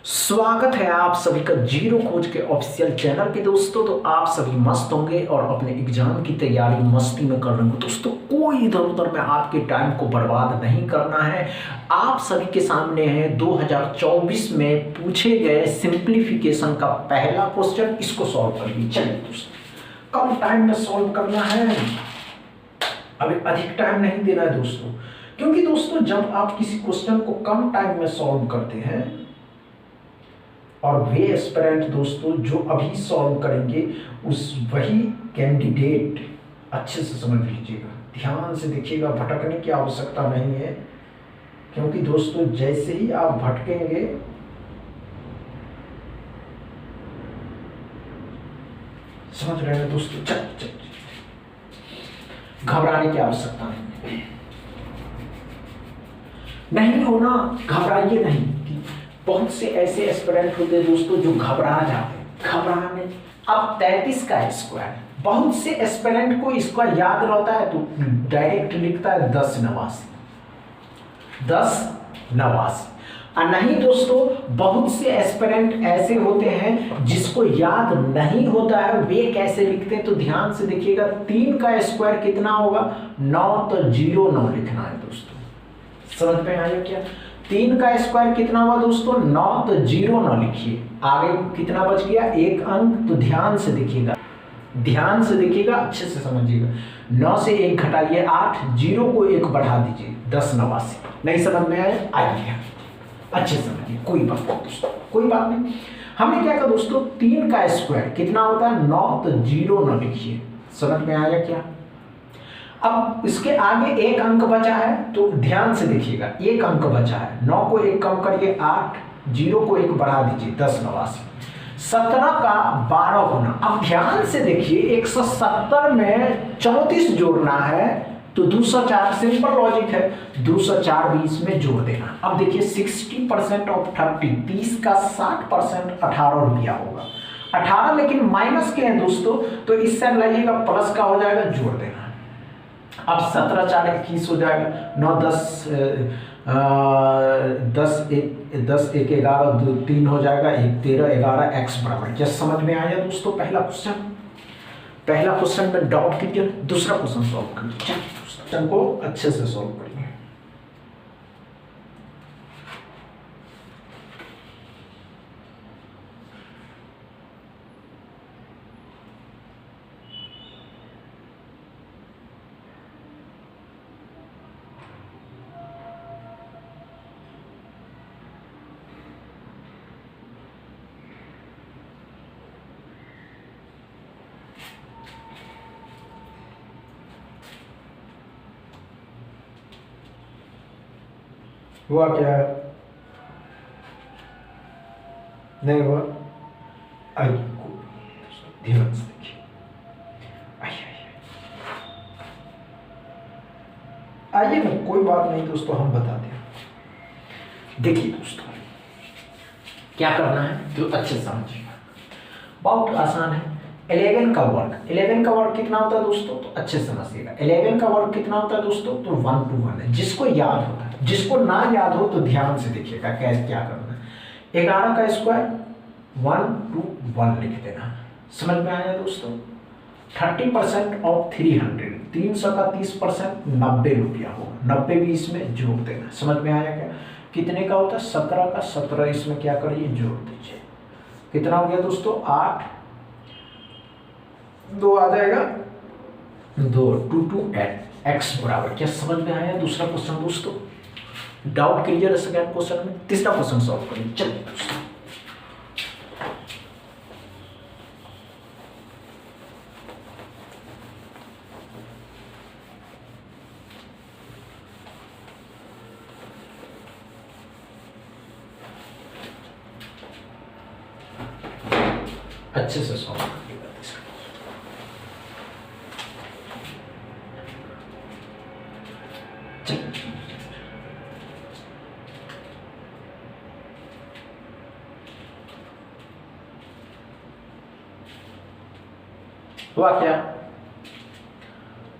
स्वागत है आप सभी का जीरो खोज के ऑफिशियल चैनल पे दोस्तों। तो आप सभी मस्त होंगे और अपने एग्जाम की तैयारी मस्ती में कर रहे होंगे दोस्तों। कोई इधर उधर में आपके टाइम को बर्बाद नहीं करना है। आप सभी के सामने है 2024 में पूछे गए सिंप्लीफिकेशन का पहला क्वेश्चन। इसको सॉल्व करिए। चलिए दोस्तों, कम टाइम में सॉल्व करना है, अभी अधिक टाइम नहीं देना है दोस्तों। क्योंकि दोस्तों जब आप किसी क्वेश्चन को कम टाइम में सॉल्व करते हैं और वे एस्पिरेंट दोस्तों जो अभी सॉल्व करेंगे उस वही कैंडिडेट, अच्छे से समझ लीजिएगा, ध्यान से देखिएगा, भटकने की आवश्यकता नहीं है। क्योंकि दोस्तों जैसे ही आप भटकेंगे समझ रहे हैं दोस्तों, चल घबराने की आवश्यकता नहीं होना, घबराइए नहीं। बहुत से ऐसे एस्पिरेंट होते हैं दोस्तों जो घबरा जाते हैं। घबराने अब 33 का स्क्वायर, बहुत से एस्पिरेंट को इसका याद रहता है तो डायरेक्ट लिखता है 10 नवासी, 10 नवासी। और नहीं दोस्तों, बहुत से एस्पिरेंट ऐसे होते हैं जिसको याद नहीं होता है। वे कैसे लिखते हैं तो ध्यान से देखिएगा। 3 का स्क्वायर कितना होगा? 9, तो 0 9 लिखना है दोस्तों। समझ में आया क्या? 3 का स्क्वायर कितना हुआ दोस्तों? 9, तो 0 9 लिखिए। आगे कितना बच गया? 1 अंक। तो ध्यान से देखिएगा, ध्यान से देखिएगा, अच्छे से समझिएगा। 9 से 1 घटाइए 8, 0 को 1 बढ़ा दीजिए 10 नवासी। नहीं समझ में आया? आइए अच्छे से समझिए, कोई बात नहीं दोस्तों, कोई बात नहीं। हमने क्या कहा दोस्तों? 3 का स्क्वायर कितना होता है? 9, तो 0 9 लिखिए। समझ में आया क्या? अब इसके आगे 1 अंक बचा है तो ध्यान से देखिएगा, 1 अंक बचा है। 9 को 1 कम करिए 8, 0 को 1 बढ़ा दीजिए 10 नवासी। 17 का 12 होना। अब ध्यान से देखिए, 170 में 34 जोड़ना है तो 204, सिंपल लॉजिक है, 204 भी इसमें जोड़ देना। अब देखिए 60% ऑफ 30, 30 का 60% 18 रुपया होगा। 18 लेकिन माइनस के हैं दोस्तों, तो इस साइड लाइएगा, प्लस का हो जाएगा, जोड़ देना। अब 17 4 21 हो जाएगा। 9 10 10 1 11 2 3 हो जाएगा। 1 13 11 x बराबर। क्या समझ में आया दोस्तों? पहला क्वेश्चन में डाउट कीजिए, दूसरा क्वेश्चन सॉल्व करिए। क्वेश्चन को अच्छे से सॉल्व करिए। हुआ क्या? नहीं हुआ? आइए ध्यान से देखिए, आइए ना, कोई बात नहीं दोस्तों, हम बताते हैं। देखिए दोस्तों क्या करना है तो अच्छे से समझिएगा, बहुत आसान है। 11 का वर्ग, 11 का वर्ग कितना होता है दोस्तों? तो अच्छे से समझिएगा। 11 का वर्ग कितना होता है दोस्तों? तो 1 to 1 है। जिसको याद होता है, जिसको ना याद हो तो ध्यान से देखिएगा कैसे क्या करना है। 11 का स्क्वायर 1 to 1 लिख देना। समझ में आया दोस्तों? 30% ऑफ 300, 300 का 30% 90 रुपया होगा। 90 भी इसमें जोड़ देना। समझ में आया क्या? कितने का होता है? 17 का 17 इसमें क्या करिए? जोड़ दीजिए। कितना हो गया दोस्तों? 8, 2 आ जाएगा 2, 2 to x बराबर। क्या समझ में आया दूसरा क्वेश्चन दोस्तों? डाउट क्लियर है सेकंड क्वेश्चन में। तीसरा क्वेश्चन सॉल्व करिए। चलिए दोस्तों, अच्छे से सॉल्व करिएगा। हुआ क्या?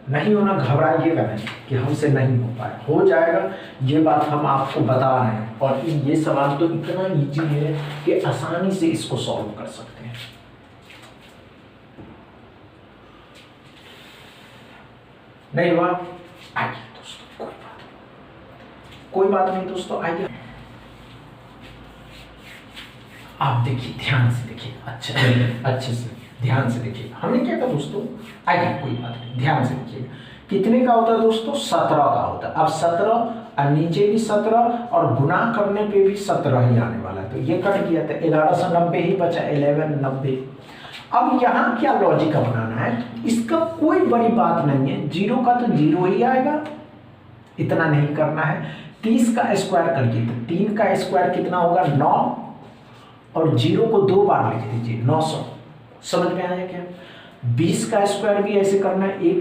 नहीं होना, घबराइएगा नहीं कि हमसे नहीं हो पाए, हो जाएगा। ये बात हम आपको बता रहे हैं। और ये सवाल तो इतना इजी है कि आसानी से इसको सॉल्व कर सकते हैं। नहीं हुआ, आइए दोस्तों, कोई बात नहीं दोस्तों, आइए आप देखिए, ध्यान से देखिए, अच्छे से ध्यान से देखिए। हमने क्या कहा दोस्तों, आइए कोई बात नहीं, ध्यान से देखिए। कितने का होता है दोस्तों, 17 का होता है। अब 17 और नीचे भी 17 और गुना करने पे भी 17 ही आने वाला है, तो ये कट गया था, 1190 ही बचा, 1190। अब यहाँ क्या लॉजिक अपनाना है, इसका कोई बड़ी बात नहीं है, 0 का तो 0 ही आएगा, इतना नहीं करना है। 30 का स्क्वायर कर दीजिए, तो 3 का स्क्वायर कितना होगा, 9, और 0 को 2 बार लिख दीजिए, 900। समझ में आया क्या? 20 का स्क्वायर भी ऐसे करना है,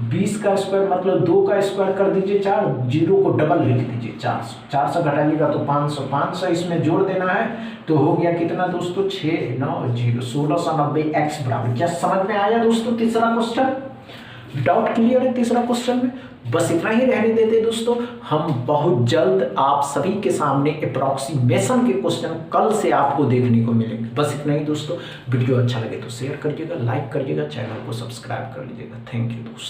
20 का स्क्वायर मतलब 2 का स्क्वायर कर दीजिए 4, 0 को डबल लिख दीजिए 400, 400 घटाइएगा तो 500, 500 इसमें जोड़ देना है, तो हो गया कितना दोस्तों, 6 9 0 1690 x बराबर। क्या समझ में आया दोस्तों तीसरा क्वेश्चन? डाउट क्लियर है तीसरा क्वेश्चन में? बस इतना ही रहने देते दोस्तों, हम बहुत जल्द आप सभी के सामने अप्रॉक्सीमेशन के क्वेश्चन कल से आपको देखने को मिलेंगे। बस इतना ही दोस्तों, वीडियो अच्छा लगे तो शेयर करिएगा, लाइक करिएगा, चैनल को सब्सक्राइब कर लीजिएगा। थैंक यू दोस्तों।